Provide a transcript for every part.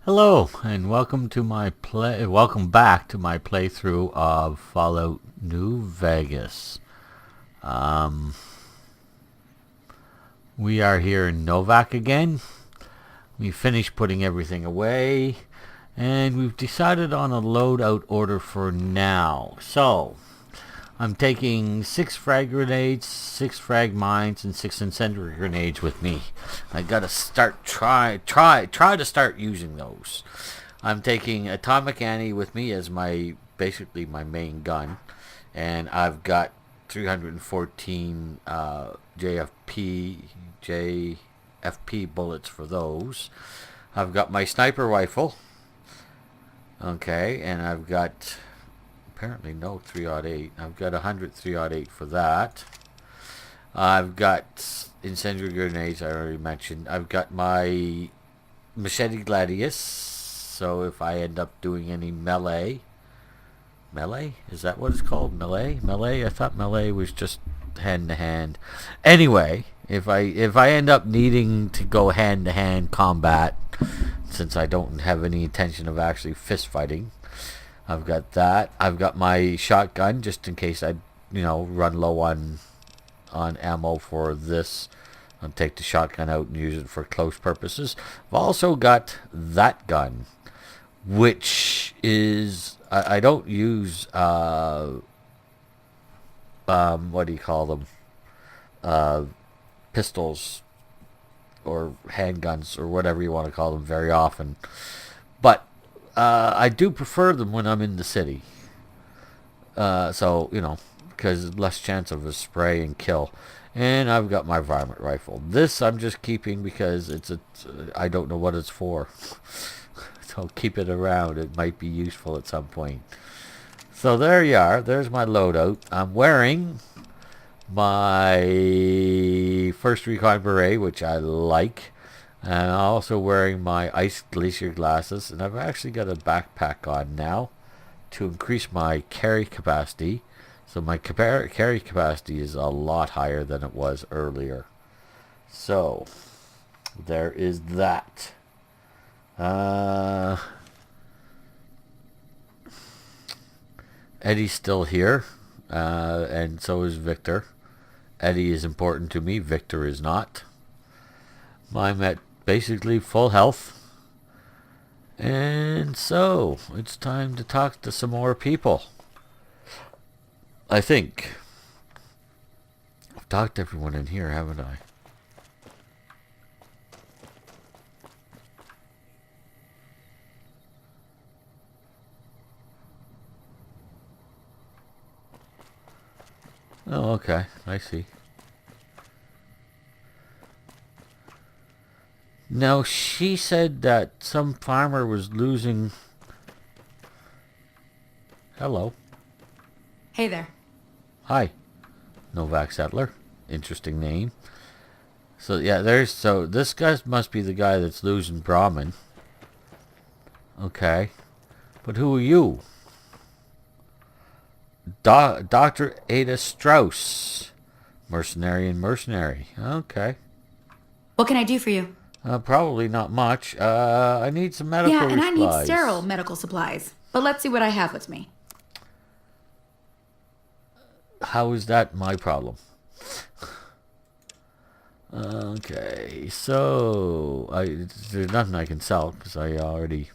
Hello, and welcome to my Welcome back to my playthrough of Fallout New Vegas. We are here in Novac again. We finished putting everything away, and we've decided on a loadout order for now. So, I'm taking 6 frag grenades, 6 frag mines, and 6 incendiary grenades with me. I gotta try to start using those. I'm taking Atomic Annie with me as basically my main gun, and I've got 314 JFP bullets for those. I've got my sniper rifle. Okay, and I've got apparently no 308. I've got 100 308 for that. I've got incendiary grenades, I already mentioned. I've got my machete gladius, so if I end up doing any melee, is that what it's called? Melee? I thought melee was just hand to hand. Anyway, if I end up needing to go hand to hand combat, since I don't have any intention of actually fist fighting, I've got that. I've got my shotgun just in case I, run low on ammo for this. I'll take the shotgun out and use it for close purposes. I've also got that gun, which is I don't use what do you call them? Pistols or handguns or whatever you want to call them very often, but I do prefer them when I'm in the city. So, because less chance of a spray and kill. And I've got my varmint rifle. This I'm just keeping because I don't know what it's for. So keep it around. It might be useful at some point. So there you are. There's my loadout. I'm wearing my first Recon beret, which I like. And I'm also wearing my ice Glacier glasses, and I've actually got a backpack on now to increase my carry capacity. So my carry capacity is a lot higher than it was earlier. So there is that. Eddie's still here, and so is Victor. Eddie is important to me, Victor is not. I'm at basically full health. And so, it's time to talk to some more people. I think. I've talked to everyone in here, haven't I? Oh, okay. I see. Now, she said that some farmer was losing... Hello. Hey there. Hi. Novac Settler. Interesting name. So, yeah, so this guy must be the guy that's losing Brahmin. Okay. But who are you? Dr. Ada Strauss. Mercenary. Okay. What can I do for you? Probably not much. I need some medical Yeah, and supplies. I need sterile medical supplies. But let's see what I have with me. How is that my problem? Okay, so there's nothing I can sell because I already...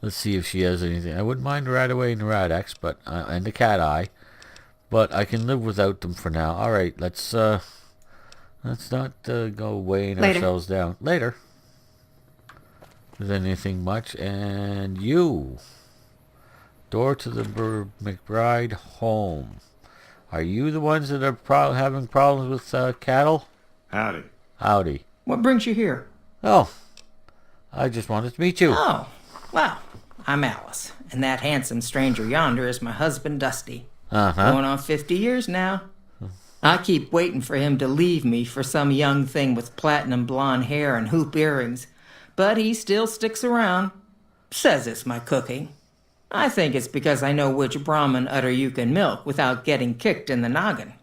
Let's see if she has anything. I wouldn't mind right away in the Radex, but and the cat eye, but I can live without them for now. All right, let's not go weighing ourselves down. Later. Is anything much? And you. Door to the McBride home. Are you the ones that are having problems with cattle? Howdy. Howdy. What brings you here? Oh, I just wanted to meet you. Oh, well, I'm Alice, and that handsome stranger yonder is my husband, Dusty. Uh-huh. Going on 50 years now. I keep waiting for him to leave me for some young thing with platinum blonde hair and hoop earrings, but he still sticks around. Says it's my cooking. I think it's because I know which Brahmin udder you can milk without getting kicked in the noggin.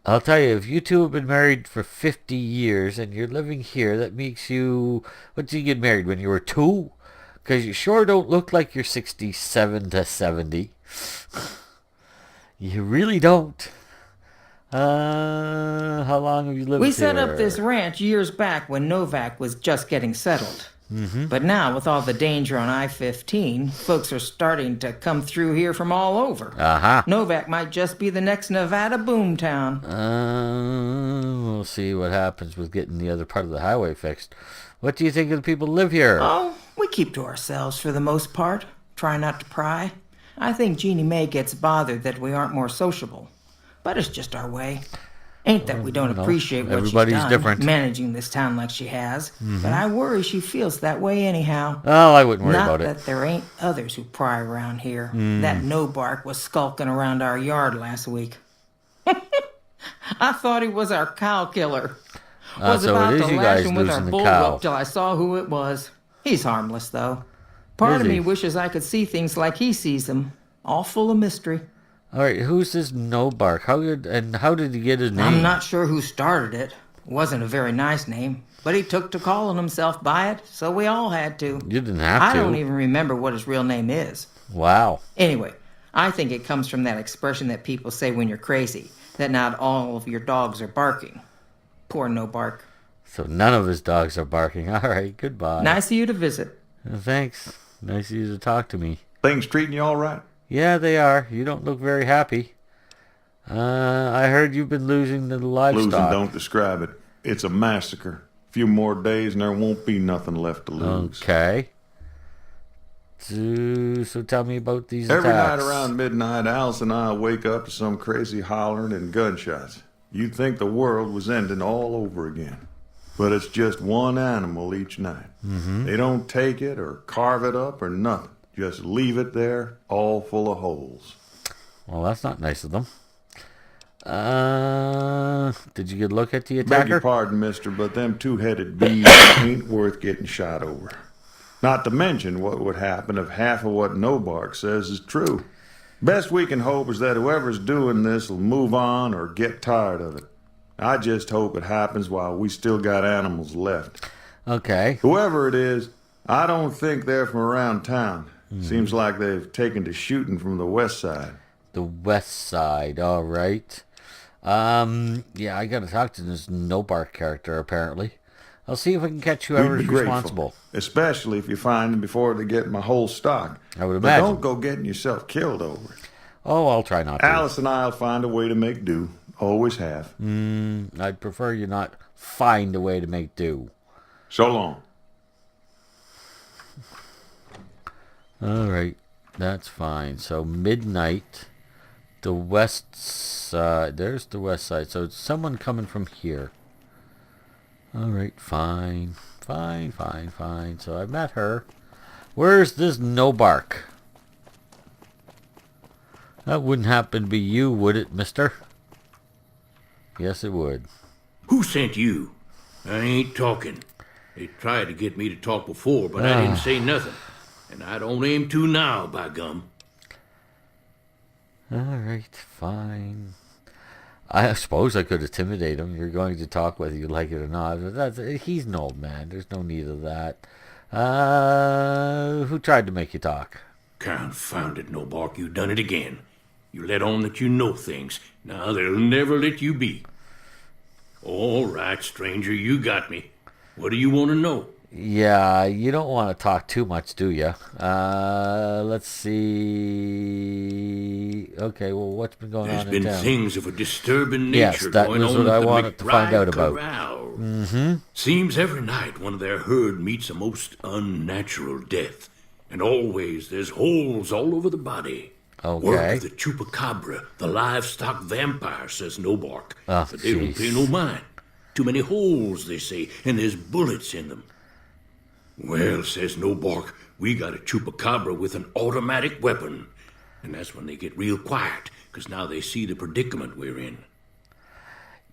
I'll tell you, if you two have been married for 50 years and you're living here, that makes you... What did you get married, when you were 2? Because you sure don't look like you're 67 to 70. You really don't. How long have you lived here? We set up this ranch years back when Novac was just getting settled. But now, with all the danger on I-15, folks are starting to come through here from all over. Novac might just be the next Nevada boomtown. We'll see what happens with getting the other part of the highway fixed. What do you think of the people who live here? Oh, we keep to ourselves for the most part. Try not to pry. I think Jeannie Mae gets bothered that we aren't more sociable. But it's just our way. Ain't that we don't appreciate what everybody's she's done, different. Managing this town like she has. But I worry she feels that way anyhow. Oh, I wouldn't worry about it. Not that there ain't others who pry around here. That no-bark was skulking around our yard last week. I thought he was our cow killer. Was so about it is to you lash guys him with our losing the bull cow. whip till I saw who it was. He's harmless, though. Part Is of me he? wishes I could see things like he sees them. All full of mystery. All right, who's this No Bark? How did he get his name? I'm not sure who started it. Wasn't a very nice name, but he took to calling himself by it, so we all had to. You didn't have I to. don't even remember what his real name is. Wow. Anyway, I think it comes from that expression that people say when you're crazy, that not all of your dogs are barking. Poor No Bark. So none of his dogs are barking. All right, goodbye. Nice of you to visit. Thanks. Nice of you to talk to me. Things treating you all right? Yeah, they are. You don't look very happy. I heard you've been losing the livestock. Losing don't describe it. It's a massacre. A few more days and there won't be nothing left to lose. Okay. So tell me about these Every attacks. night around midnight, Alice and I wake up to some crazy hollering and gunshots. You'd think the world was ending all over again. But it's just one animal each night. They don't take it or carve it up or nothing. Just leave it there, all full of holes. Well, that's not nice of them. Did you get a look at the Beg your attacker? pardon, mister, but them two-headed bees ain't worth getting shot over. Not to mention what would happen if half of what No Bark says is true. Best we can hope is that whoever's doing this will move on or get tired of it. I just hope it happens while we still got animals left. Okay. Whoever it is, I don't think they're from around town. Seems like they've taken to shooting from the west side. The west side, all right. Yeah, I gotta talk to this No Bark character, apparently. I'll see if I can catch We'd whoever's be grateful, responsible. especially if you find them before they get my whole stock. I would But imagine. don't go getting yourself killed over it. Oh, I'll try not to. Alice and I'll find a way to make do. Always have. I'd prefer you not find a way to make do. So long. All right, that's fine. So midnight, the west side. There's the west side. So it's someone coming from here. All right, fine. So I met her. Where's this No Bark? That wouldn't happen to be you, would it, mister? Yes, it would. Who sent you? I ain't talking. They tried to get me to talk before, but I didn't say nothing. And I don't aim to now, by gum. All right, fine. I suppose I could intimidate him. You're going to talk whether you like it or not. But he's an old man. There's no need of that. Who tried to make you talk? Confounded No Bark, you done it again. You let on that you know things. Now they'll never let you be. All right, stranger, you got me. What do you want to know? Yeah, you don't want to talk too much, do you? Let's see. Okay, well, what's been going There's on in been town? things of a disturbing Yes, nature that going was on what I at the wanted to find out about. Corral. Seems every night one of their herd meets a most unnatural death. And always there's holes all over the body. Work Okay. of the chupacabra, the livestock vampire, says No Bark. Oh, But they don't jeez. pay no mind. Too many holes, they say, and there's bullets in them. Well, says No Bark, we got a chupacabra with an automatic weapon. And that's when they get real quiet, 'cause now they see the predicament we're in.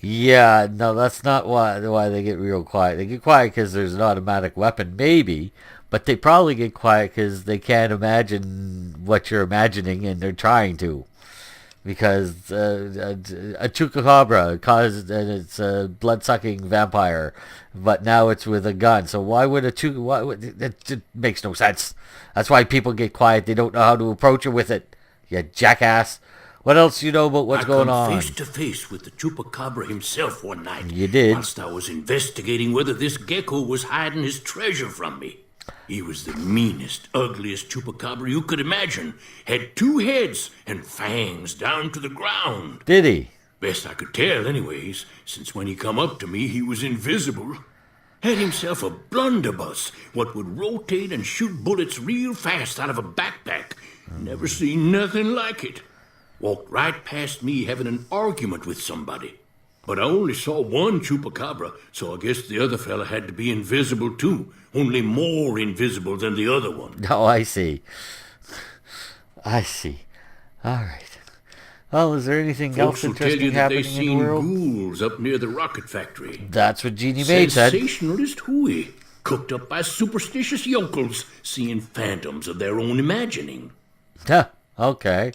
Yeah, no, that's not why they get real quiet. They get quiet because there's an automatic weapon, maybe, but they probably get quiet because they can't imagine what you're imagining, and they're trying to. because a chupacabra caused and it's a blood-sucking vampire, but now it's with a gun. So why would it makes no sense. That's why people get quiet. They don't know how to approach it with it. You jackass. What else you know about what's going on? I come face to face with the chupacabra himself one night. You did? Whilst I was investigating whether this gecko was hiding his treasure from me. He was the meanest, ugliest chupacabra you could imagine. Had 2 heads and fangs down to the ground. Did he? Best I could tell, anyways, since when he come up to me, he was invisible. Had himself a blunderbuss, what would rotate and shoot bullets real fast out of a backpack. Never seen nothing like it. Walked right past me having an argument with somebody. But I only saw one chupacabra, so I guess the other fella had to be invisible too. Only more invisible than the other one. Oh, I see. I see. All right. Well, is there anything else Folks will tell interesting you that they happening in the seen world? ghouls up near the rocket factory. That's what Jeannie Maid said. Sensationalist hooey, cooked up by superstitious yokels, seeing phantoms of their own imagining. Huh, okay.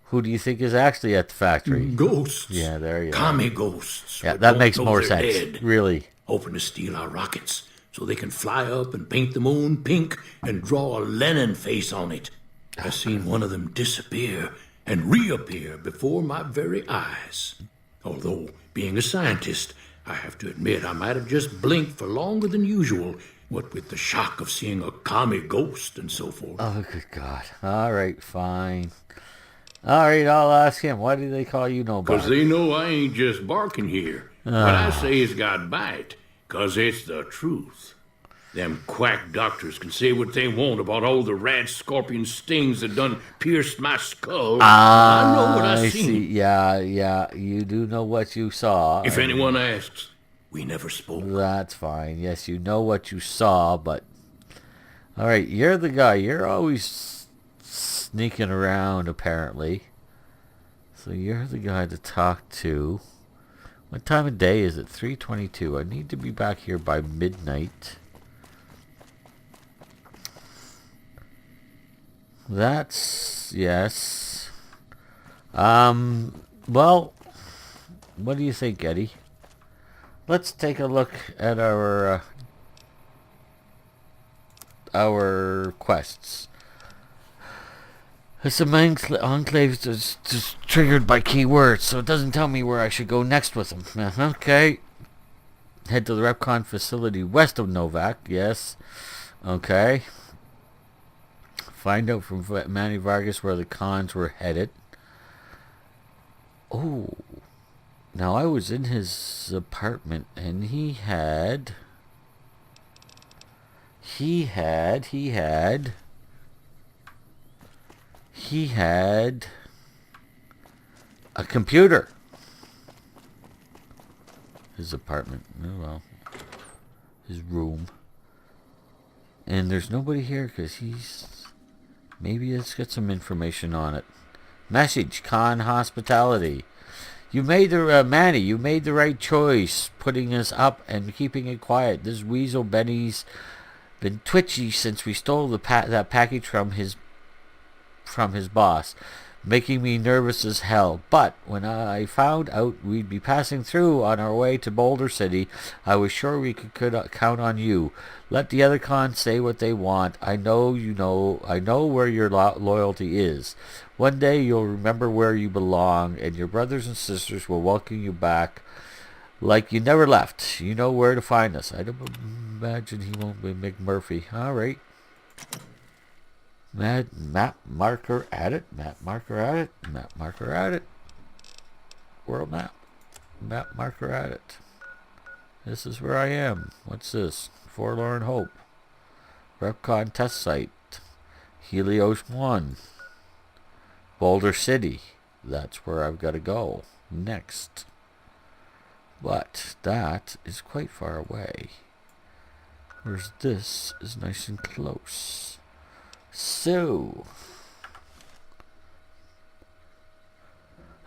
Who do you think is actually at the factory? Ghosts. Yeah, there you go. Commie ghosts. Yeah, who that don't makes know more they're sense. dead, Really. hoping to steal our rockets so they can fly up and paint them own pink and draw a Lennon face on it. I seen one of them disappear and reappear before my very eyes. Although, being a scientist, I have to admit I might have just blinked for longer than usual, what with the shock of seeing a commie ghost and so forth. Oh, good God. All right, fine. All right, I'll ask him. Why do they call you no bark? 'Cause they know I ain't just barking here. What I say has got bite, 'cause it's the truth. Them quack doctors can say what they want about all the rat scorpion stings that done pierced my skull. I know what I see. seen. Yeah, you do know what you saw. If anyone asks, we never spoke. That's fine. Yes, you know what you saw, but... All right, you're the guy. You're always sneaking around, apparently. So you're the guy to talk to. What time of day is it? 3:22. I need to be back here by midnight. That's... yes. Well, what do you think, Eddie? Let's take a look at our quests. Some enclaves is just triggered by keywords, so it doesn't tell me where I should go next with them. Okay. Head to the Recon facility west of Novac. Yes. Okay. Find out from Manny Vargas where the cons were headed. Oh. Now, I was in his apartment, and he had a computer. His apartment. Oh, well. His room. And there's nobody here because he's... maybe it's got some information on it. Message, Con Hospitality. You made the... Manny, you made the right choice putting us up and keeping it quiet. This weasel Benny's been twitchy since we stole that package from his boss, making me nervous as hell. But when I found out we'd be passing through on our way to Boulder City, I was sure we could count on you. Let the other cons say what they want. I know where your loyalty is. One day you'll remember where you belong, and your brothers and sisters will welcome you back like you never left. You know where to find us. I don't imagine he won't be McMurphy. All right. Map marker added. Map marker added. Map marker added. World map. Map marker added. This is where I am. What's this? Forlorn Hope. Recon test site. Helios 1. Boulder City. That's where I've got to go next. But that is quite far away. Whereas this is nice and close. So,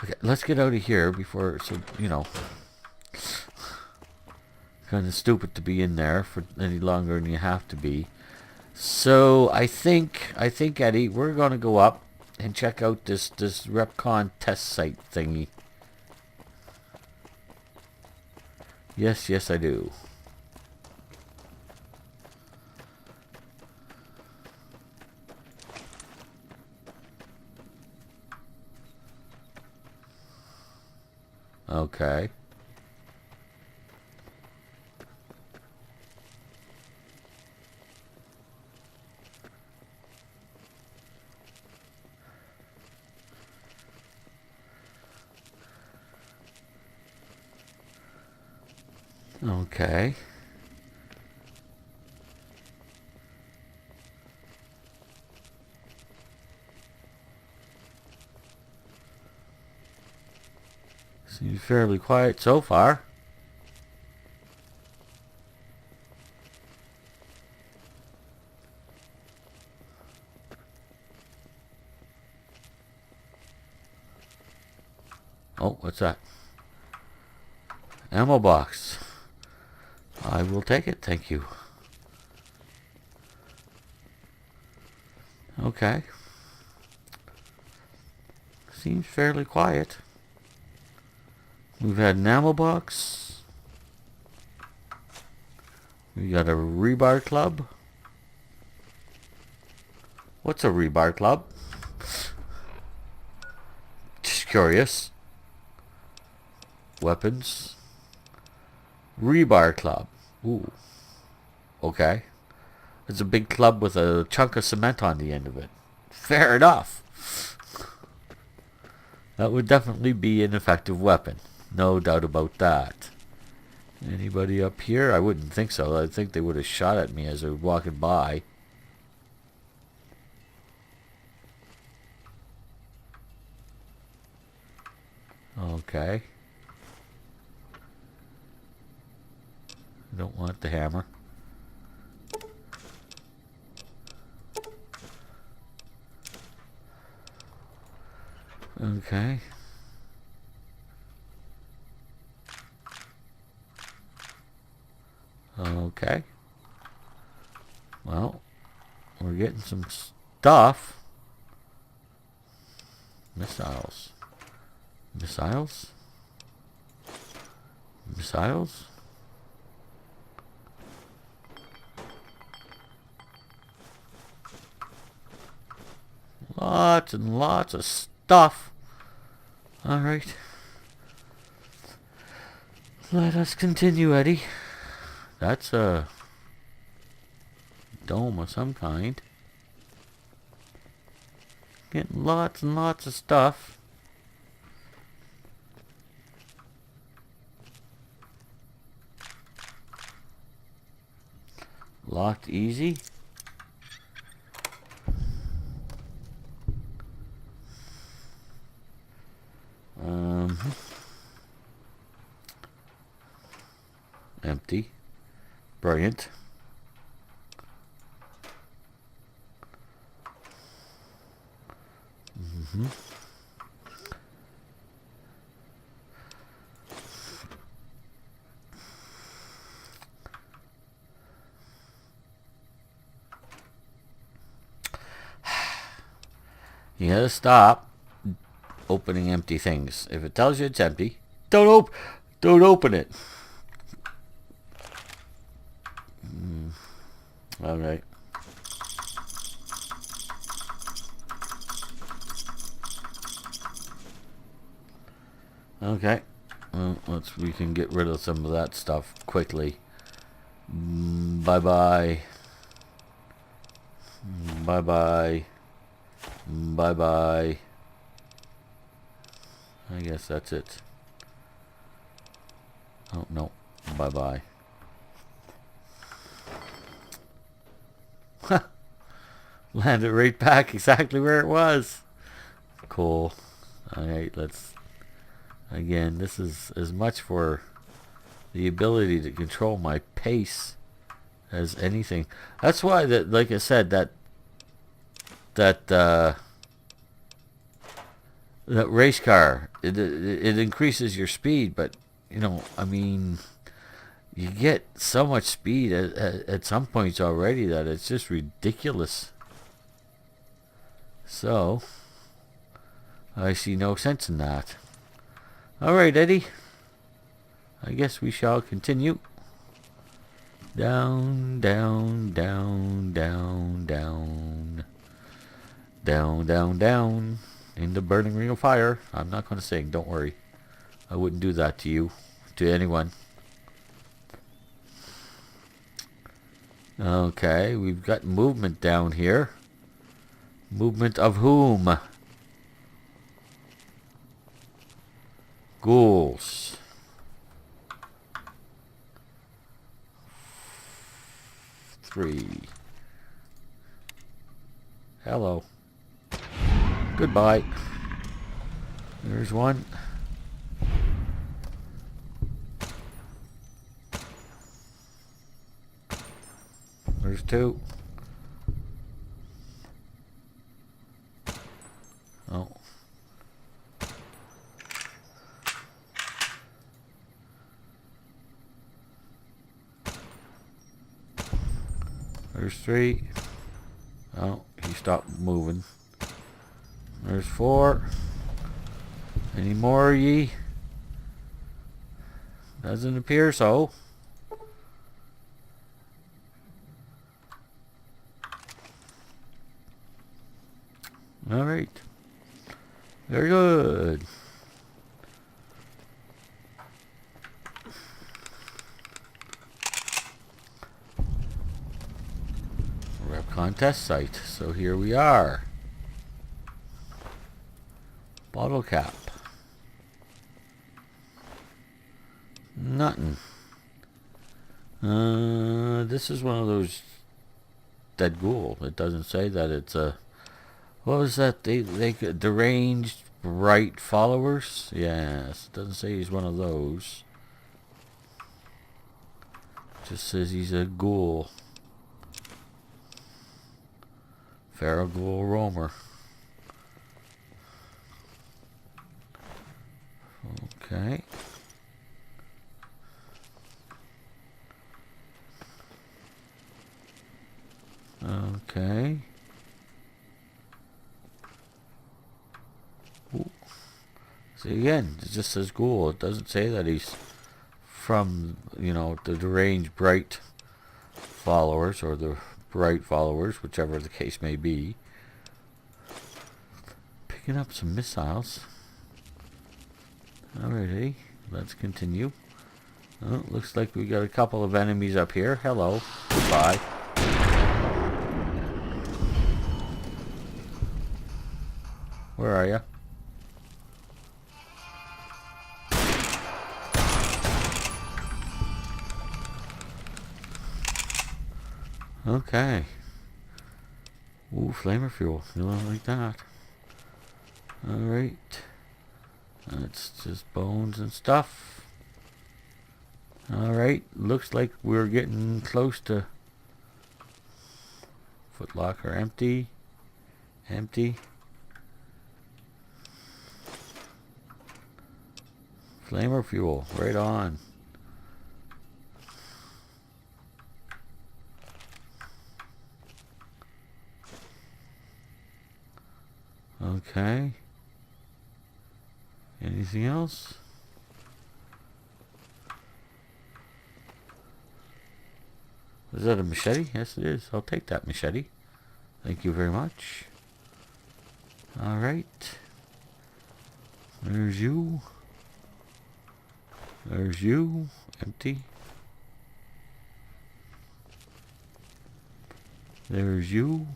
okay, let's get out of here before, kind of stupid to be in there for any longer than you have to be. So I think Eddie, we're going to go up and check out this Recon test site thingy. Yes, I do. Okay. Okay. Seems fairly quiet so far. Oh, what's that? Ammo box. I will take it, thank you. Okay. Seems fairly quiet. We've had an ammo box. We got a rebar club. What's a rebar club? Just curious. Weapons. Rebar club. Ooh. Okay. It's a big club with a chunk of cement on the end of it. Fair enough. That would definitely be an effective weapon. No doubt about that. Anybody up here? I wouldn't think so. I think they would have shot at me as they were walking by. Okay. Don't want the hammer. Okay. Okay. Well, we're getting some stuff. Missiles. Missiles? Missiles? Lots and lots of stuff. Alright. Let us continue, Eddie. That's a dome of some kind. Getting lots and lots of stuff. Locked easy. Empty. Brilliant. You gotta stop opening empty things. If it tells you it's empty, don't open it. All right. Okay. Well, we can get rid of some of that stuff quickly. Bye-bye. Bye-bye. Bye-bye. I guess that's it. Oh, no. Bye-bye. Landed right back exactly where it was. Cool. Alright, let's... Again, this is as much for the ability to control my pace as anything. That's why, that, like I said, that race car, it increases your speed, but, you know, I mean, you get so much speed at some points already that it's just ridiculous. So, I see no sense in that. Alright, Eddie. I guess we shall continue. Down, down, down, down, down. Down, down, down. In the burning ring of fire. I'm not going to sing, don't worry. I wouldn't do that to you. To anyone. Okay, we've got movement down here. Movement of whom? Ghouls. Three. Hello. Goodbye. There's one. There's two. Oh. There's three. Oh, he stopped moving. There's four. Any more, ye? Doesn't appear so. Alright. Very good. Rep contest site. So here we are. Bottle cap. Nothing. This is one of those dead ghoul. It doesn't say that it's a... What was that? They deranged bright followers? Yes. It doesn't say he's one of those. Just says he's a ghoul. Feral ghoul roamer. Okay. Okay. Ooh. See again, it just says ghoul. It doesn't say that he's from, you know, the deranged bright followers or the bright followers, whichever the case may be. Picking up some missiles. Alrighty, let's continue. Oh, looks like we got a couple of enemies up here. Hello. Goodbye. Where are you? Okay. Ooh, flamer fuel. You don't like that. Alright. That's just bones and stuff. Alright. Looks like we're getting close to... Footlocker empty. Empty. Flamer fuel. Right on. Okay. Anything else? Is that a machete? Yes, it is. I'll take that machete. Thank you very much. Alright. There's you. There's you. Empty. There's you.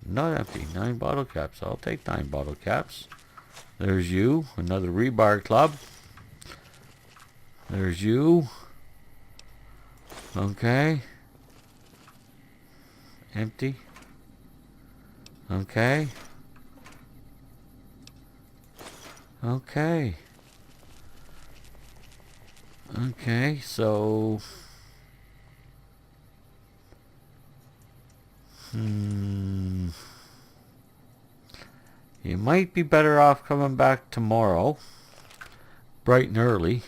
Not empty. 9 bottle caps. I'll take 9 bottle caps. There's you. Another rebar club. There's you. Okay. Empty. Okay. Okay. Okay, so... You might be better off coming back tomorrow, bright and early,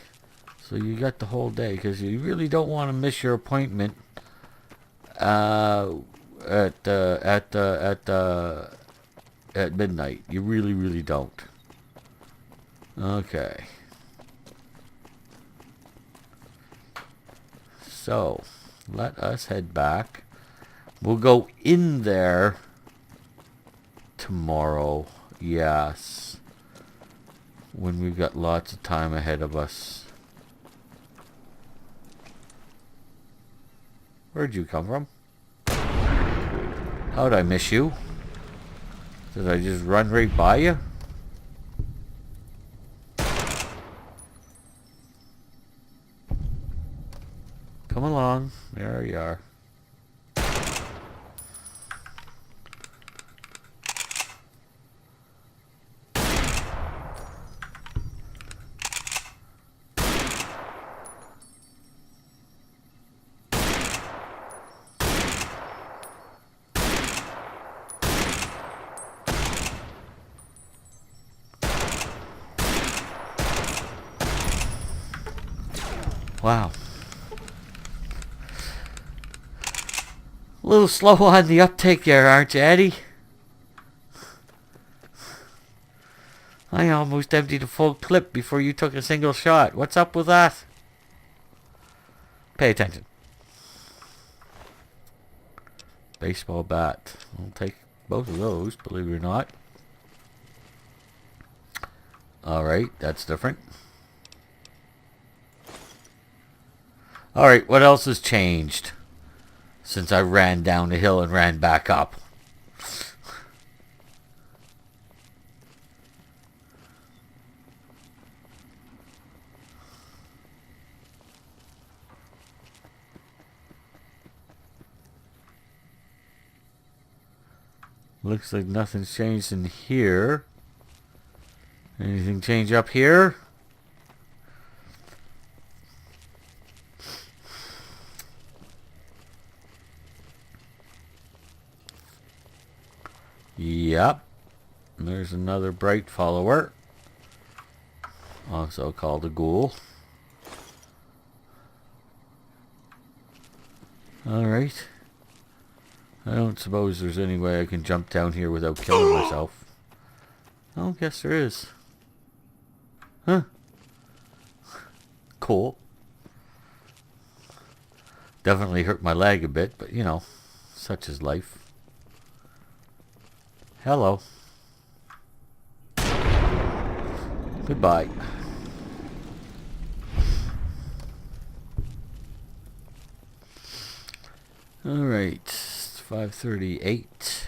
so you got the whole day, because you really don't want to miss your appointment at at midnight. You really, really don't. Okay. So, let us head back. We'll go in there tomorrow. Yes. When we've got lots of time ahead of us. Where'd you come from? How'd I miss you? Did I just run right by you? Come along. There you are. Wow. A little slow on the uptake there, aren't you, Eddie? I almost emptied a full clip before you took a single shot. What's up with that? Pay attention. Baseball bat. I'll take both of those, believe it or not. Alright, that's different. Alright, what else has changed since I ran down the hill and ran back up? Looks like nothing's changed in here. Anything change up here? Yep. There's another bright follower. Also called a ghoul. Alright. I don't suppose there's any way I can jump down here without killing myself. Oh, guess there is. Huh. Cool. Definitely hurt my leg a bit, but you know, such is life. Hello. Goodbye. Alright, 5:38.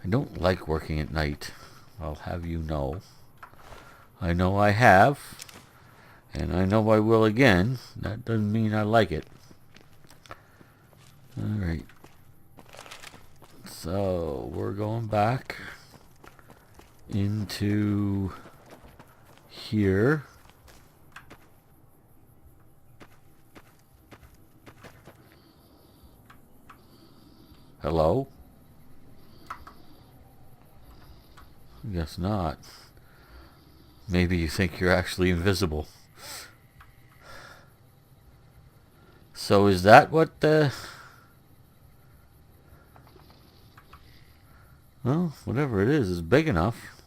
I don't like working at night. I'll have you know. I know I have, and I know I will again. That doesn't mean I like it. Alright. So, we're going back into here. Hello? I guess not. Maybe you think you're actually invisible. So is that what the... Well, whatever it is big enough.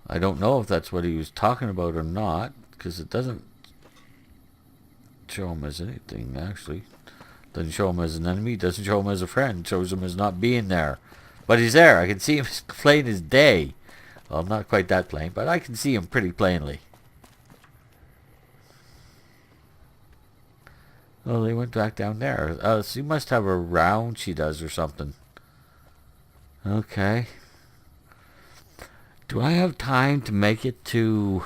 I don't know if that's what he was talking about or not, because it doesn't show him as anything, actually. Doesn't show him as an enemy, doesn't show him as a friend, shows him as not being there. But he's there. I can see him plain as day. Well, not quite that plain, but I can see him pretty plainly. Oh, they went back down there. She must have a round she does or something. Okay. Do I have time to make it to...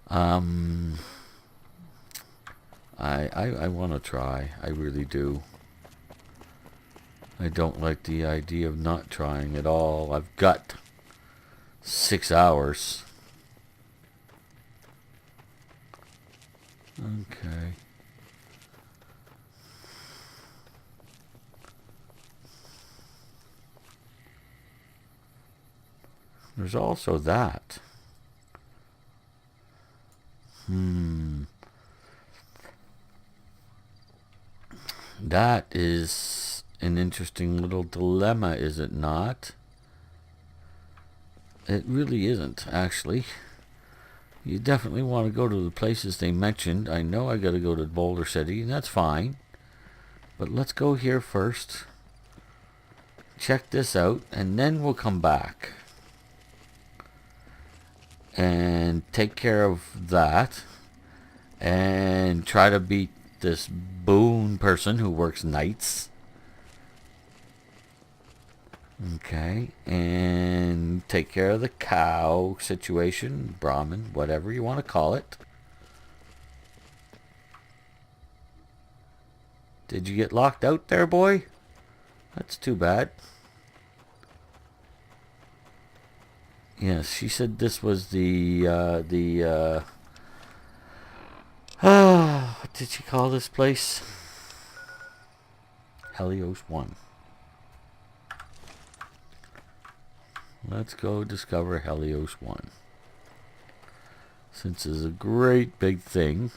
I want to try. I really do. I don't like the idea of not trying at all. I've got 6 hours. Okay. There's also that. That is an interesting little dilemma, is it not? It really isn't, actually. You definitely want to go to the places they mentioned. I know I got to go to Boulder City, and that's fine. But let's go here first. Check this out, and then we'll come back. And take care of that. And try to beat this Boone person who works nights. Okay, and take care of the cow situation, Brahmin, whatever you want to call it. Did you get locked out there, boy? That's too bad. Yes, she said this was what did she call this place? Helios 1. Let's go discover Helios 1. Since it's a great big thing.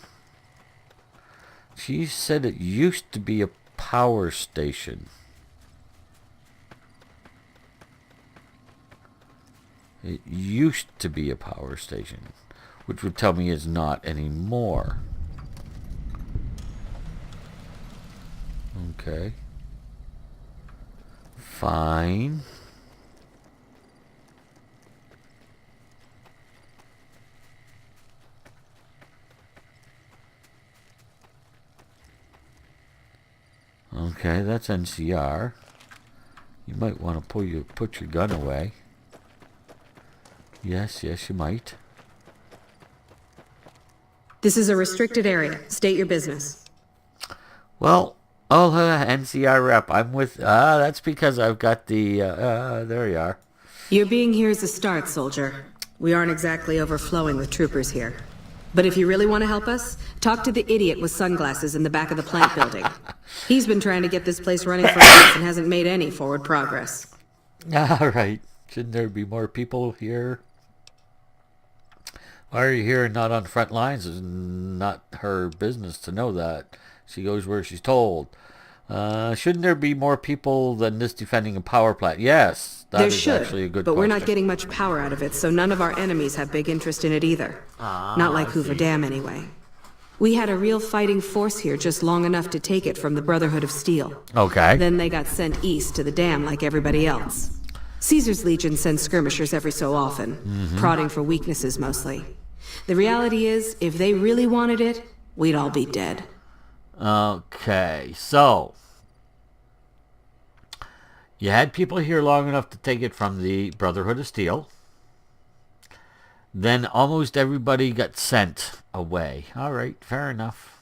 She said it used to be a power station. It used to be a power station, which would tell me it's not anymore. Okay. Fine. Okay, that's NCR. You might want to put your gun away. Yes, you might. This is a restricted area. State your business. Well, NCR rep. I'm with. That's because I've got the. There you are. Your being here is a start, soldier. We aren't exactly overflowing with troopers here. But if you really want to help us, talk to the idiot with sunglasses in the back of the plant building. He's been trying to get this place running for months and hasn't made any forward progress. All right. Shouldn't there be more people here? Why are you here and not on the front lines? It's not her business to know that. She goes where she's told. Shouldn't there be more people than this defending a power plant? Yes, that is actually a good but question. We're not getting much power out of it, so none of our enemies have big interest in it either. Not like Hoover Dam, anyway. We had a real fighting force here just long enough to take it from the Brotherhood of Steel. Okay. Then they got sent east to the dam like everybody else. Caesar's Legion sends skirmishers every so often, prodding for weaknesses mostly. The reality is, if they really wanted it, we'd all be dead. Okay, so you had people here long enough to take it from the Brotherhood of Steel. Then almost everybody got sent away. All right, fair enough.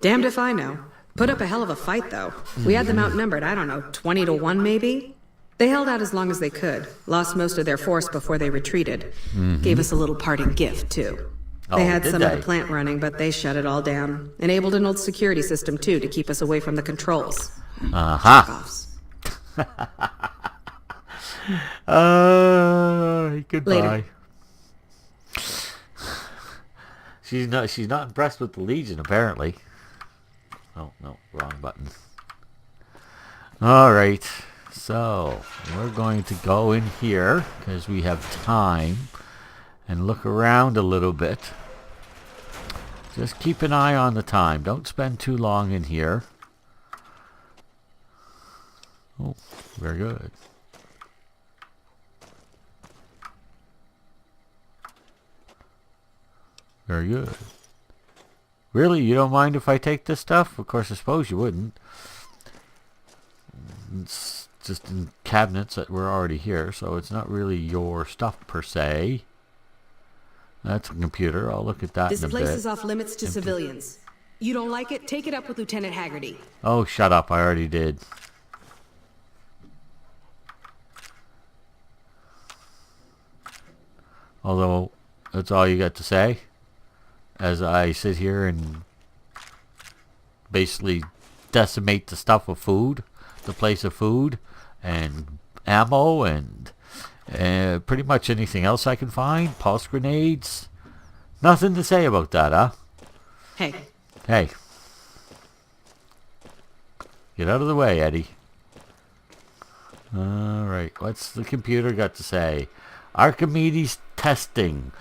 Damned if I know. Put up a hell of a fight, though. We had them outnumbered, 20 to 1 maybe? They held out as long as they could, lost most of their force before they retreated. Gave us a little parting gift, too. They had some of the plant running, but they shut it all down. Enabled an old security system, too, to keep us away from the controls. Knockoffs. Goodbye. Later. She's not impressed with the Legion, apparently. Oh, no, wrong button. All right, so we're going to go in here because we have time and look around a little bit. Just keep an eye on the time. Don't spend too long in here. Oh, very good. Very good. Really? You don't mind if I take this stuff? Of course, I suppose you wouldn't. It's just in cabinets that were already here, so it's not really your stuff per se. That's a computer. I'll look at that This in a bit. place is off limits to civilians. You don't like it? Take it up with Lieutenant Haggerty. Oh, shut up. I already did. Although, that's all you got to say? As I sit here and basically decimate the stuff of food, the place of food, and ammo, and pretty much anything else I can find. Pulse grenades. Nothing to say about that, huh? Hey. Hey. Get out of the way, Eddie. All right. What's the computer got to say? Archimedes testing.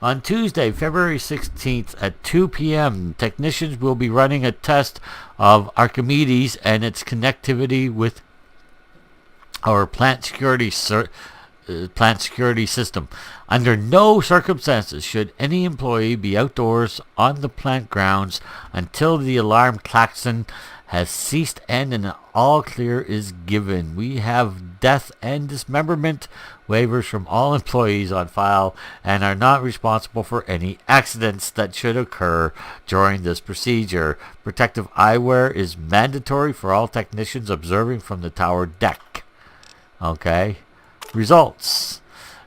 On Tuesday, February 16th at 2 p.m., technicians will be running a test of Archimedes and its connectivity with our plant security system. Under no circumstances should any employee be outdoors on the plant grounds until the alarm klaxon has ceased and an all clear is given. We have death and dismemberment waivers from all employees on file and are not responsible for any accidents that should occur during this procedure. Protective eyewear is mandatory for all technicians observing from the tower deck. Okay. Results.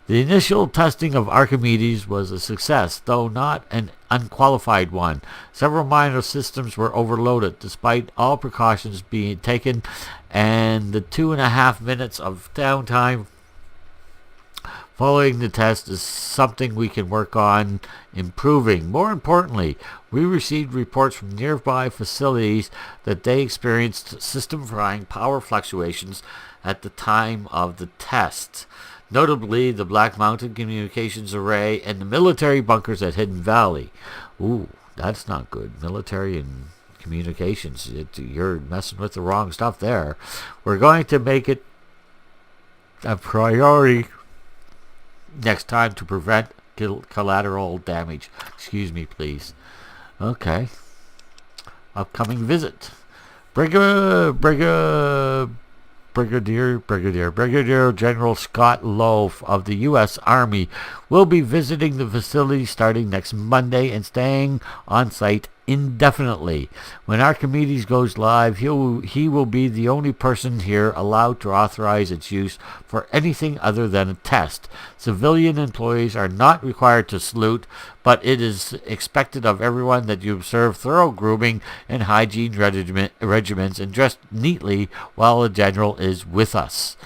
The initial testing of Archimedes was a success, though not an unqualified one. Several minor systems were overloaded, despite all precautions being taken, and the 2.5 minutes of downtime following the test is something we can work on improving. More importantly, we received reports from nearby facilities that they experienced system-frying power fluctuations at the time of the test. Notably, the Black Mountain Communications Array and the military bunkers at Hidden Valley. Ooh, that's not good. Military and communications. You're messing with the wrong stuff there. We're going to make it a priority next time to prevent collateral damage. Excuse me, please. Okay. Upcoming visit. Brigadier General Scott Loaf of the U.S. Army will be visiting the facility starting next Monday and staying on site indefinitely. When Archimedes goes live, he will be the only person here allowed to authorize its use for anything other than a test. Civilian employees are not required to salute, but it is expected of everyone that you observe thorough grooming and hygiene regimens and dress neatly while the general is with us.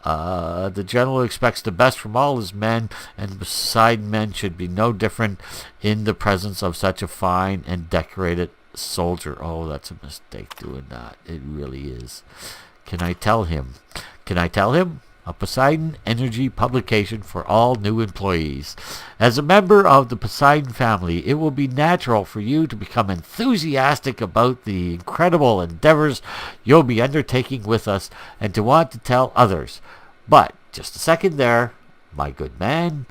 The general expects the best from all his men, and beside men should be no different in the presence of such a fine and decorated soldier. Oh, that's a mistake doing that. It really is. Can I tell him? A Poseidon Energy publication for all new employees. As a member of the Poseidon family, it will be natural for you to become enthusiastic about the incredible endeavors you'll be undertaking with us and to want to tell others. But, just a second there, my good man.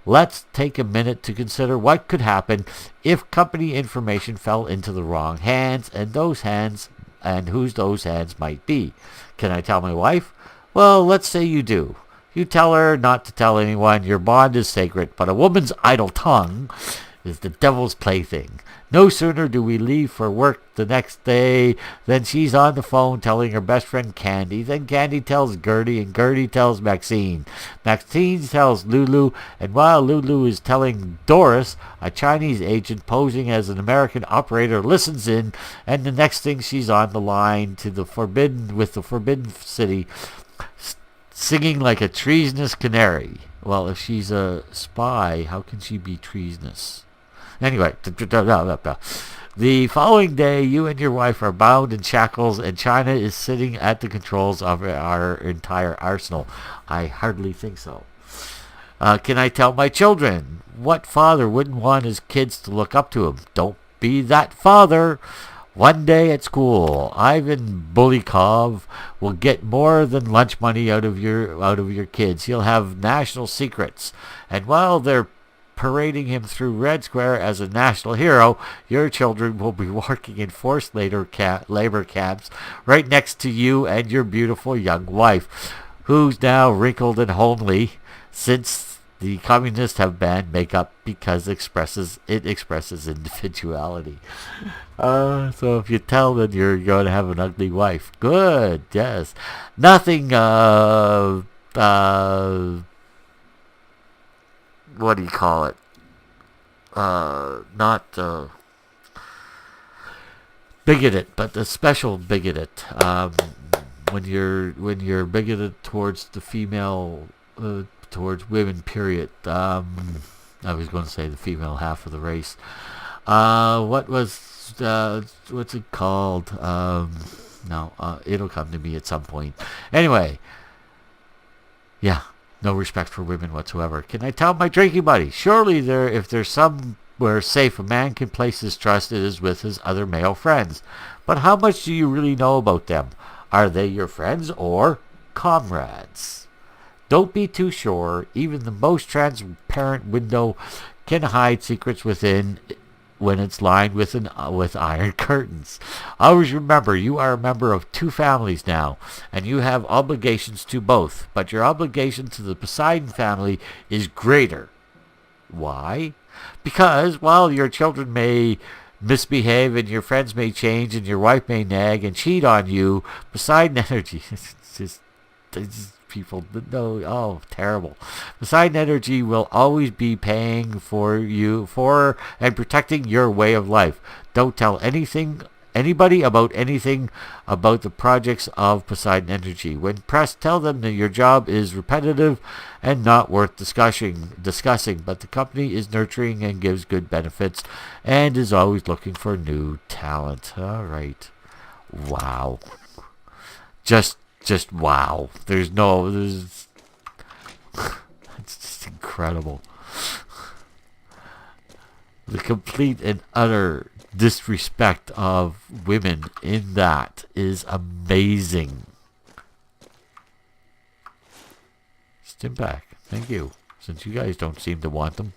Let's take a minute to consider what could happen if company information fell into the wrong hands, and whose those hands might be. Can I tell my wife? Well, let's say you do. You tell her not to tell anyone. Your bond is sacred, but a woman's idle tongue is the devil's plaything. No sooner do we leave for work the next day than she's on the phone telling her best friend Candy. Then Candy tells Gertie, and Gertie tells Maxine. Maxine tells Lulu, and while Lulu is telling Doris, a Chinese agent posing as an American operator listens in, and the next thing she's on the line to the Forbidden City, singing like a treasonous canary. Well, if she's a spy, how can she be treasonous? Anyway, the following day, you and your wife are bound in shackles, and China is sitting at the controls of our entire arsenal. I hardly think so. Can I tell my children? What father wouldn't want his kids to look up to him? Don't be that father. One day at school, Ivan Bulikov will get more than lunch money out of your kids. He'll have national secrets, and while they're parading him through Red Square as a national hero, your children will be working in forced labor camps right next to you and your beautiful young wife, who's now wrinkled and homely since the communists have banned makeup because it expresses individuality. So if you tell them you're going to have an ugly wife, good, yes. Nothing, what do you call it? Not bigoted, but a special bigoted. When you're bigoted towards the female, towards women, period. I was going to say the female half of the race. What's it called? No, it'll come to me at some point. Anyway, yeah, no respect for women whatsoever. Can I tell my drinking buddy? Surely if there's somewhere safe a man can place his trust, it is with his other male friends. But how much do you really know about them? Are they your friends or comrades? Don't be too sure. Even the most transparent window can hide secrets within when it's lined with iron curtains. Always remember, you are a member of two families now, and you have obligations to both. But your obligation to the Poseidon family is greater. Why? Because while your children may misbehave and your friends may change and your wife may nag and cheat on you, Poseidon Energy it's just people no, oh, terrible. Poseidon Energy will always be paying for you and protecting your way of life. Don't tell anybody about anything about the projects of Poseidon Energy. When pressed, tell them that your job is repetitive and not worth discussing, but the company is nurturing and gives good benefits and is always looking for new talent. All right. Wow. Just wow. There's it's just incredible. The complete and utter disrespect of women in that is amazing. Stimpack, thank you. Since you guys don't seem to want them.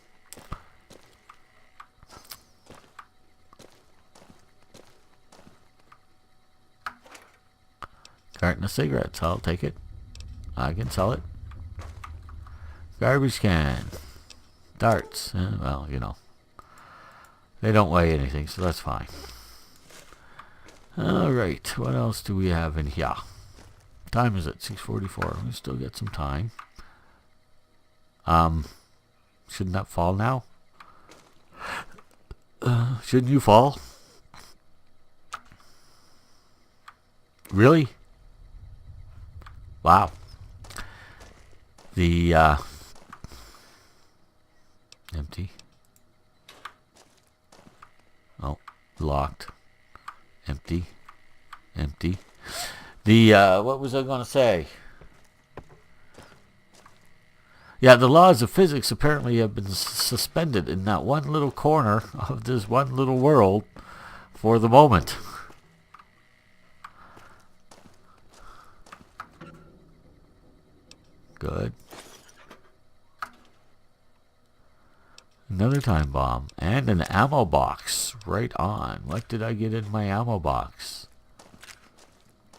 Carton of cigarettes, I'll take it. I can sell it. Garbage can. Darts, well, you know. They don't weigh anything, so that's fine. Alright, what else do we have in here? Time is it? 6:44. We still get some time. Shouldn't that fall now? Shouldn't you fall? Really? Wow. The empty. Oh, locked. Empty. Empty. The what was I going to say? Yeah, the laws of physics apparently have been suspended in that one little corner of this one little world for the moment. Good. Another time bomb. And an ammo box. Right on. What did I get in my ammo box?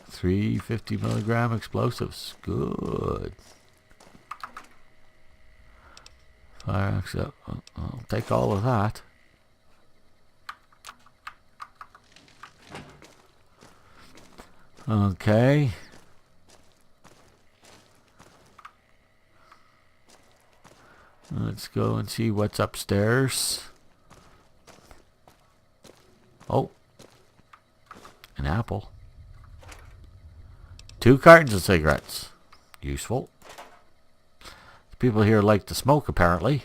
350 milligram explosives. Good. Fire axe. I'll take all of that. Okay. Let's go and see what's upstairs. Oh. An apple. 2 cartons of cigarettes. Useful. People here like to smoke, apparently.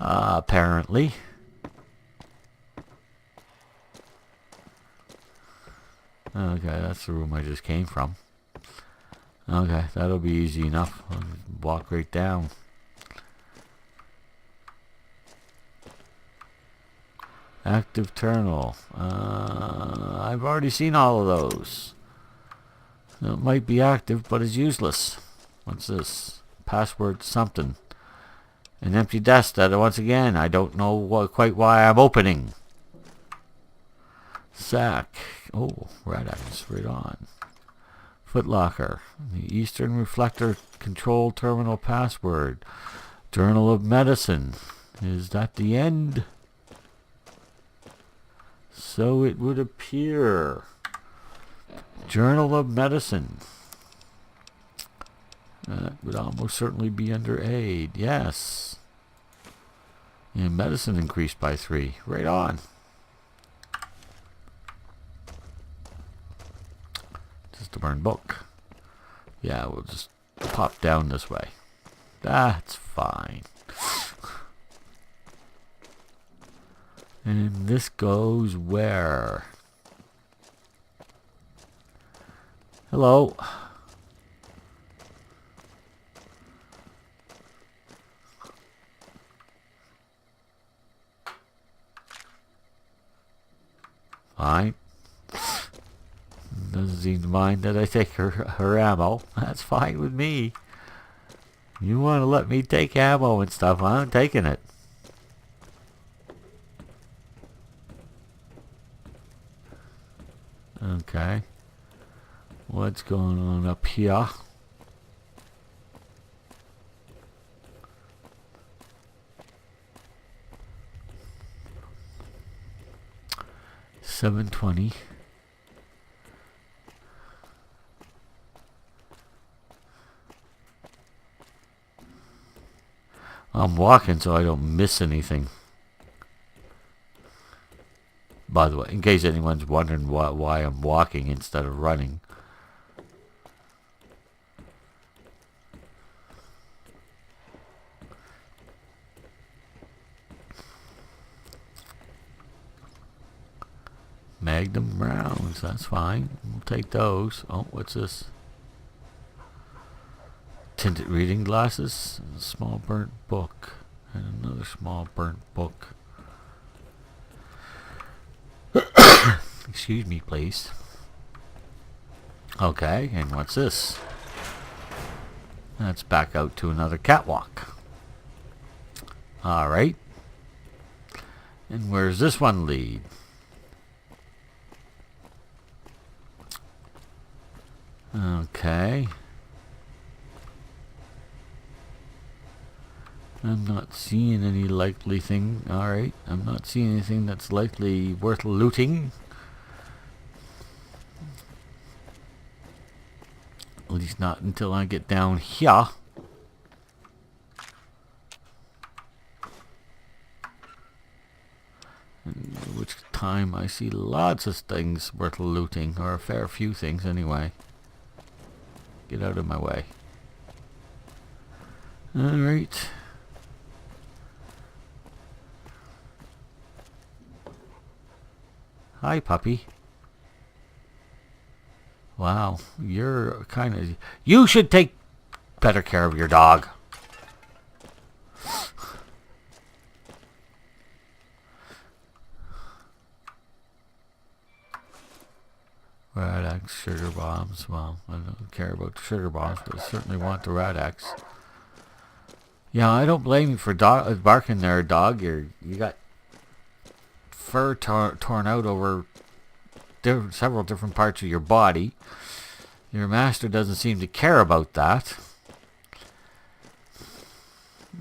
Apparently. Okay, that's the room I just came from. Okay, that'll be easy enough. I'll walk right down. Active terminal. I've already seen all of those. It might be active, but it's useless. What's this? Password something. An empty desk that, once again, I don't know quite why I'm opening. Sack. Oh, red eyes. Right on. Footlocker. The Eastern Reflector Control Terminal password. Journal of Medicine. Is that the end? So it would appear. Journal of Medicine. That would almost certainly be under aid. Yes. And medicine increased by 3. Right on. Just a burn book. Yeah, we'll just pop down this way. That's fine. And this goes where? Hello. Fine. Doesn't seem to mind that I take her ammo. That's fine with me. You want to let me take ammo and stuff, I'm taking it. Okay. What's going on up here? $7.20. I'm walking so I don't miss anything. By the way, in case anyone's wondering why I'm walking instead of running. Magnum rounds, that's fine. We'll take those. Oh, what's this? Tinted reading glasses, a small burnt book, and another small burnt book. Excuse me, please. Okay, and what's this? That's back out to another catwalk. Alright. And where's this one lead? Okay. I'm not seeing any likely thing. Alright, I'm not seeing anything that's likely worth looting. At least not until I get down here. In which time I see lots of things worth looting, or a fair few things anyway. Get out of my way. Alright. Hi, puppy. Wow, you're kind of... You should take better care of your dog. Radax sugar bombs. Well, I don't care about the sugar bombs, but I certainly want the Radax. Yeah, I don't blame you for barking there, dog. You got fur torn out over several different parts of your body. Your master doesn't seem to care about that.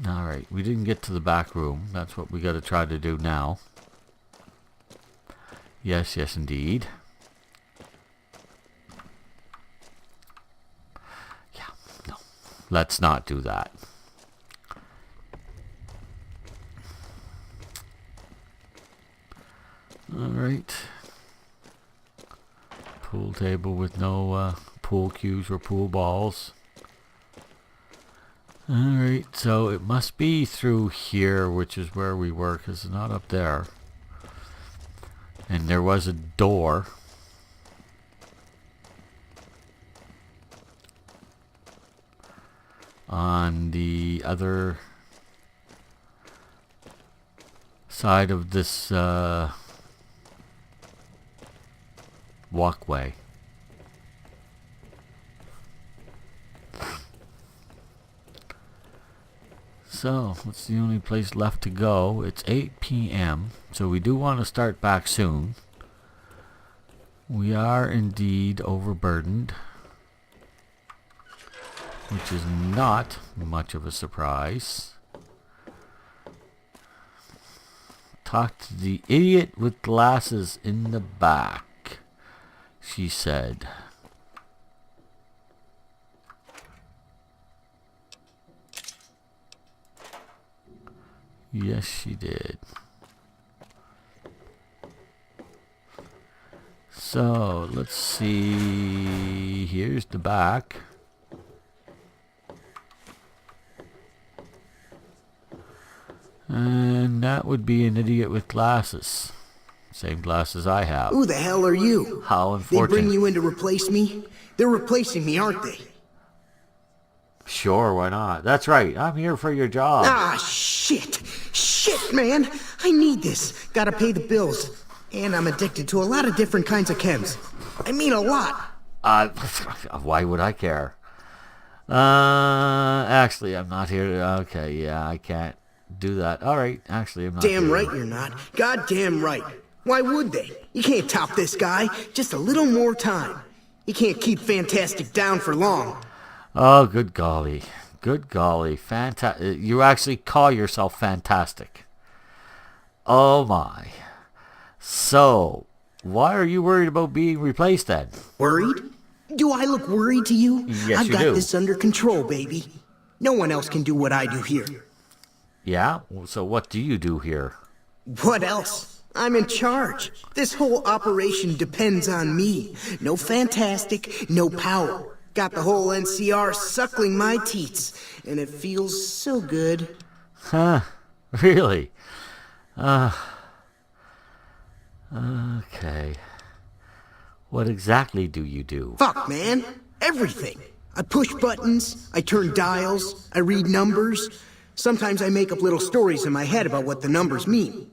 Alright, we didn't get to the back room. That's what we got to try to do now. Yes, yes indeed. Yeah, no. Let's not do that. Alright. Pool table with no pool cues or pool balls. Alright, so it must be through here, which is where we were, because it's not up there. And there was a door. On the other side of this walkway. So, what's the only place left to go? It's 8 p.m. So we do want to start back soon. We are indeed overburdened, which is not much of a surprise. Talk to the idiot with glasses in the back, she said. Yes, she did. So, let's see. Here's the back. And that would be an idiot with glasses. Same glasses I have. Who the hell are you? How They bring unfortunate. you in to replace me? They're replacing me, aren't they? Sure, why not? That's right. I'm here for your job. Ah, shit. Shit, man. I need this. Gotta pay the bills. And I'm addicted to a lot of different kinds of chems. I mean a lot. Why would I care? Actually, I'm not here to... Okay, yeah, I can't do that. All right, actually, I'm not Damn here. right you're not. Goddamn right. Why would they? You can't top this guy. Just a little more time. You can't keep Fantastic down for long. Oh, good golly. Good golly. You actually call yourself fantastic. Oh, my. So, why are you worried about being replaced then? Worried? Do I look worried to you? Yes, I've you got do. this under control, baby. No one else can do what I do here. Yeah? So what do you do here? What else? I'm in charge. This whole operation depends on me. No Fantastic, no power. Got the whole NCR suckling my teats, and it feels so good. Huh? Really? Okay. What exactly do you do? Fuck, man. Everything. I push buttons, I turn dials, I read numbers. Sometimes I make up little stories in my head about what the numbers mean.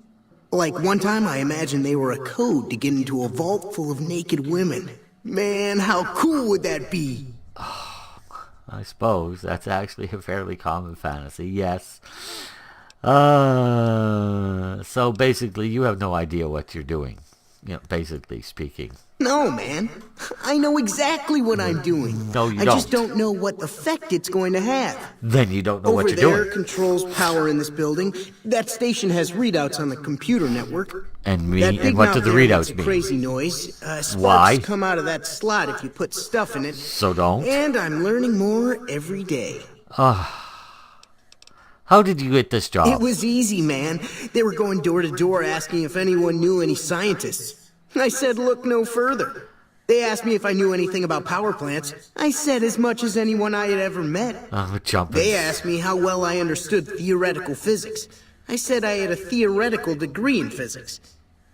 Like one time I imagined they were a code to get into a vault full of naked women. Man, how cool would that be? I suppose that's actually a fairly common fantasy, yes. So basically you have no idea what you're doing, basically speaking. No, man. I know exactly what I'm doing. No, you I just don't. don't know what effect it's going to have. Then you don't know Over what you're there doing. controls power in this building. That station has readouts on the computer network. And That big what do mouth the there readouts makes a mean? crazy noise. Sparks Why? come out of that slot if you put stuff in it. So don't. And I'm learning more every day. How did you get this job? It was easy, man. They were going door to door asking if anyone knew any scientists. I said, look no further. They asked me if I knew anything about power plants. I said as much as anyone I had ever met. I'm jumping. They asked me how well I understood theoretical physics. I said I had a theoretical degree in physics.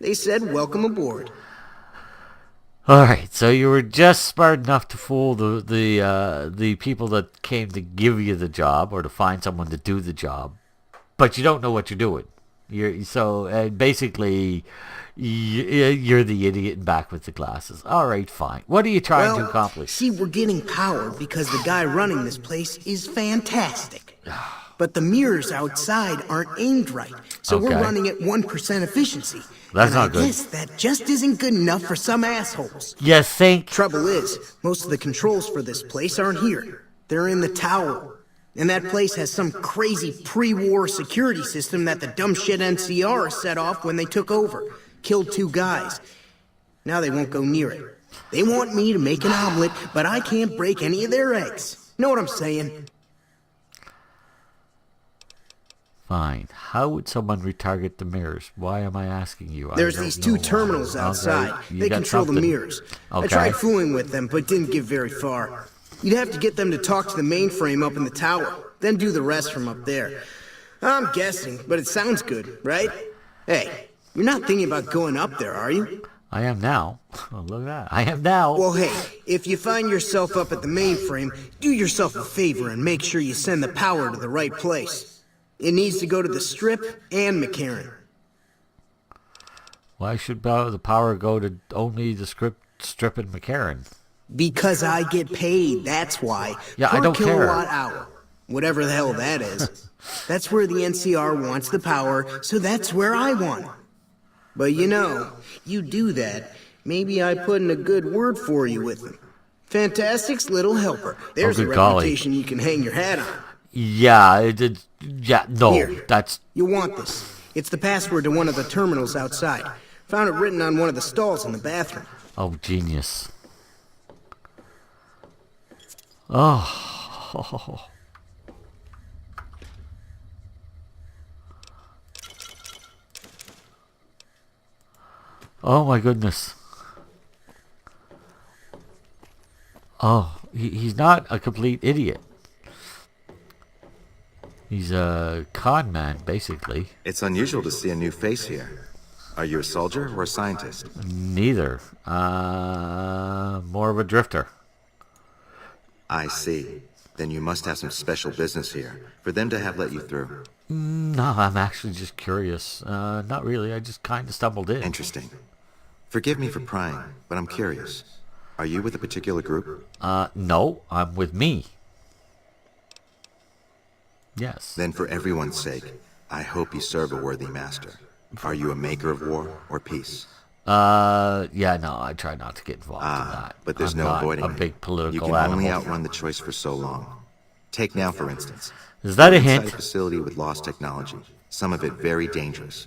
They said, welcome aboard. All right, so you were just smart enough to fool the people that came to give you the job or to find someone to do the job, but you don't know what you're doing. Basically you're the idiot in back with the glasses. All right, fine. What are you trying to accomplish? See, we're getting power because the guy running this place is fantastic. But the mirrors outside aren't aimed right, so we're Okay. running at 1% efficiency. That's And not I good. guess that just isn't good enough for some assholes. You think? Trouble is, most of the controls for this place aren't here. They're in the tower. And that place has some crazy pre-war security system that the dumb shit NCR set off when they took over. Killed 2 guys. Now they won't go near it. They want me to make an omelet, but I can't break any of their eggs. Know what I'm saying? Fine. How would someone retarget the mirrors? Why am I asking you? I There's don't these 2 know. terminals Okay, outside. you They got control the something. mirrors. Okay. I tried fooling with them, but didn't get very far. You'd have to get them to talk to the mainframe up in the tower, then do the rest from up there. I'm guessing, but it sounds good, right? Hey, you're not thinking about going up there, are you? I am now. Oh, look at that. I am now. Well, hey, if you find yourself up at the mainframe, do yourself a favor and make sure you send the power to the right place. It needs to go to the Strip and McCarran. Why should the power go to only the Strip and McCarran? Because I get paid, that's why. Yeah, per I don't care. kilowatt hour. Whatever the hell that is. That's where the NCR wants the power, so that's where I want it. But you do that, maybe I put in a good word for you with them. Fantastic's little helper. There's a good golly. reputation you can hang your hat on. Yeah, no, Here. that's... You'll want this. It's the password to one of the terminals outside. Found it written on one of the stalls in the bathroom. Oh, genius. Oh. Oh, my goodness. Oh, he's not a complete idiot. He's a con man, basically. It's unusual to see a new face here. Are you a soldier or a scientist? Neither. More of a drifter. I see. Then you must have some special business here for them to have let you through. No, I'm actually just curious. Not really. I just kind of stumbled in. Interesting. Forgive me for prying, but I'm curious. Are you with a particular group? No, I'm with me. Yes. Then for everyone's sake, I hope you serve a worthy master. Are you a maker of war or peace? Yeah, no, I try not to get involved in that. But there's I'm no not avoiding a it. big political You can animal. only outrun the choice for so long. Take now, for instance. Is that a Inside hint? a facility with lost technology, some of it very dangerous.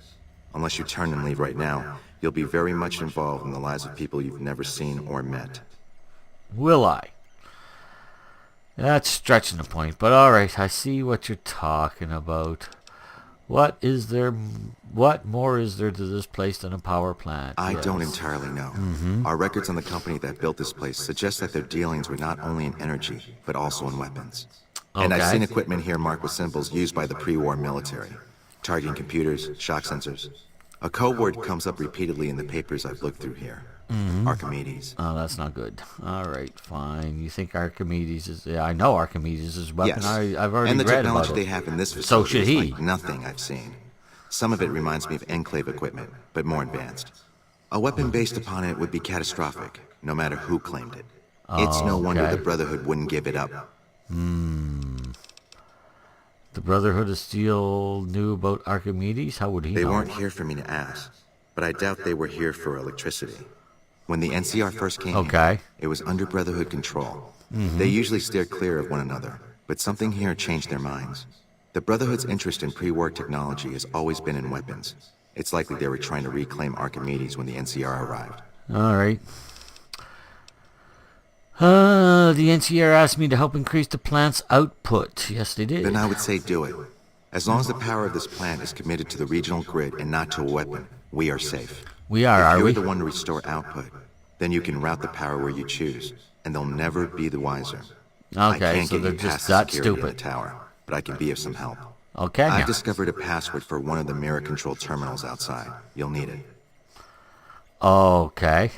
Unless you turn and leave right now, you'll be very much involved in the lives of people you've never seen or met. Will I? That's stretching the point, but alright, I see what you're talking about. What more is there to this place than a power plant? I Yes. don't entirely know. Our records on the company that built this place suggest that their dealings were not only in energy, but also in weapons. And I've Okay. seen equipment here marked with symbols used by the pre-war military. Targeting computers, shock sensors. A code word comes up repeatedly in the papers I've looked through here. Archimedes. Oh, that's not good. Alright, fine. You think Archimedes is... Yeah, I know Archimedes is a weapon. Yes. I've already and the read technology about they it. have in this So facility should is he. like nothing I've seen. Some of it reminds me of Enclave equipment, but more advanced. A weapon based upon it would be catastrophic, no matter who claimed it. It's no wonder okay. the Brotherhood wouldn't give it up. The Brotherhood of Steel knew about Archimedes? How would he They know? weren't here for me to ask, but I doubt they were here for electricity. When the NCR first came Okay. here, it was under Brotherhood control. They usually steer clear of one another, but something here changed their minds. The Brotherhood's interest in pre-war technology has always been in weapons. It's likely they were trying to reclaim Archimedes when the NCR arrived. Alright. The NCR asked me to help increase the plant's output. Yes, they did. Then I would say do it. As long as the power of this plant is committed to the regional grid and not to a weapon, we are safe. We are If you're we? the one to restore output, then you can route the power where you choose, and they'll never be the wiser. I Okay, can't so get they're you just past the that security in stupid. the tower, but I can be of some help. Okay. I've now. discovered a password for one of the mirror control terminals outside. You'll need it. Okay.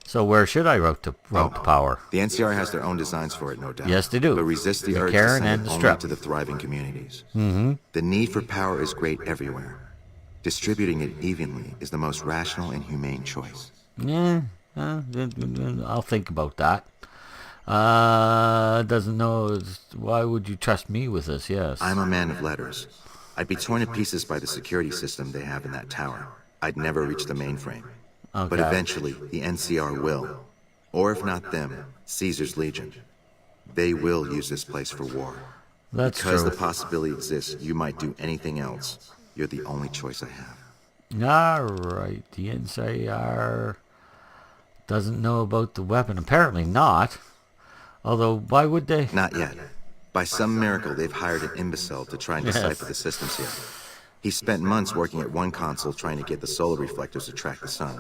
So where should I route the power? The NCR has their own designs for it, no doubt. Yes, they do. But resist the The urge Karen to and send the it only strap. to the thriving communities. The need for power is great everywhere. Distributing it evenly is the most rational and humane choice. Yeah, I'll think about that. Doesn't know. Why would you trust me with this? Yes. I'm a man of letters. I'd be torn to pieces by the security system they have in that tower. I'd never reach the mainframe. But Okay. eventually, the NCR will. Or if not them, Caesar's Legion. They will use this place for war. That's Because true. the possibility exists you might do anything else, you're the only choice I have. Alright, the NCR doesn't know about the weapon. Apparently not. Although, why would they? Not yet. By some miracle, they've hired an imbecile to try and Yes. decipher the systems here. He spent months working at one console trying to get the solar reflectors to track the sun.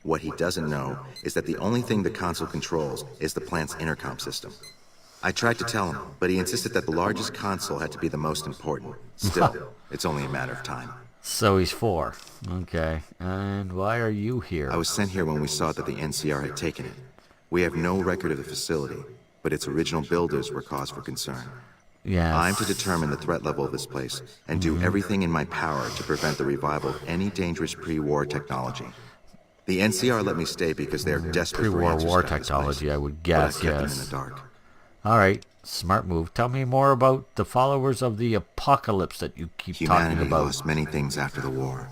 What he doesn't know is that the only thing the console controls is the plant's intercom system. I tried to tell him, but he insisted that the largest console had to be the most important. Still, it's only a matter of time. So he's 4. Okay. And why are you here? I was sent here when we saw that the NCR had taken it. We have no record of the facility, but its original builders were cause for concern. Yes. I'm to determine the threat level of this place and do everything in my power to prevent the revival of any dangerous pre-war technology. The NCR let me stay because they are desperate for Pre-war answers war about this technology, place. I would But I guess, kept them in yes. the dark. Alright, smart move. Tell me more about the followers of the apocalypse that you keep talking Humanity about. lost many things after the war.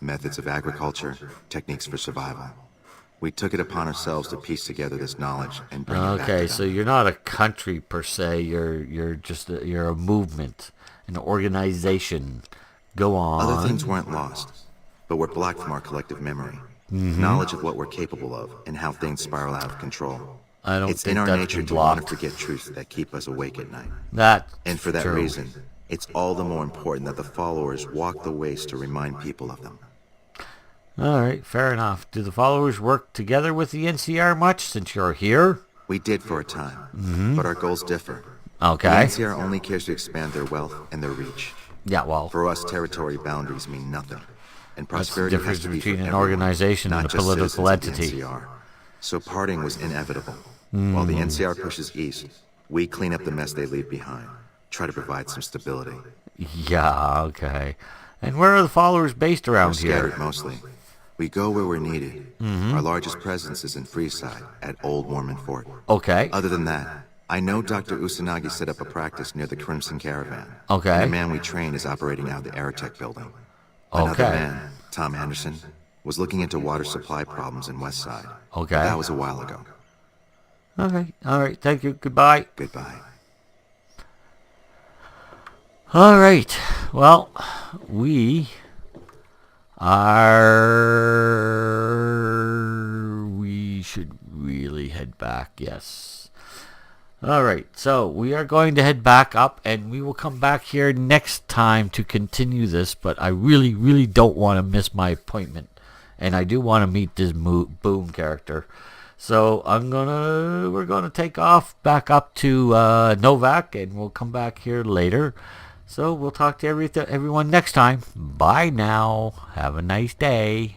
Methods of agriculture, techniques for survival. We took it upon ourselves to piece together this knowledge and bring it back to Okay, them. so you're not a country per se. You're just you're a movement, an organization. Go on. Other things weren't lost, but were blocked from our collective memory. Knowledge of what we're capable of and how things spiral out of control. I don't It's think in our that's nature been to want blocked. to forget truths that keep us awake at night. That And for that true. reason, it's all the more important that the followers walk the ways to remind people of them. All right, fair enough. Do the followers work together with the NCR much since you're here? We did for a time, but our goals differ. Okay. The NCR only cares to expand their wealth and their reach. Yeah, well, For us, territory boundaries mean nothing. And that's the prosperity difference has to be between for an everyone, organization and not a just political citizens of the entity. NCR. So parting was inevitable. While the NCR pushes east, we clean up the mess they leave behind. Try to provide some stability. Yeah, okay. And where are the followers based We're around scattered here? mostly. We go where we're needed. Our largest presence is in Freeside, at Old Mormon Fort. Okay. Other than that, I know Dr. Usanagi set up a practice near the Crimson Caravan. Okay. And the man we train is operating out of the Aerotech building. Another Okay. man, Tom Anderson, was looking into water supply problems in Westside. Okay. That was a while ago. Okay. All right. Thank you. Goodbye. Goodbye. All right. Well, we should really head back. Yes. All right. So we are going to head back up, and we will come back here next time to continue this. But I really, really don't want to miss my appointment, and I do want to meet this Boom character. So we're gonna take off back up to Novac, and we'll come back here later. So we'll talk to everyone next time. Bye now. Have a nice day.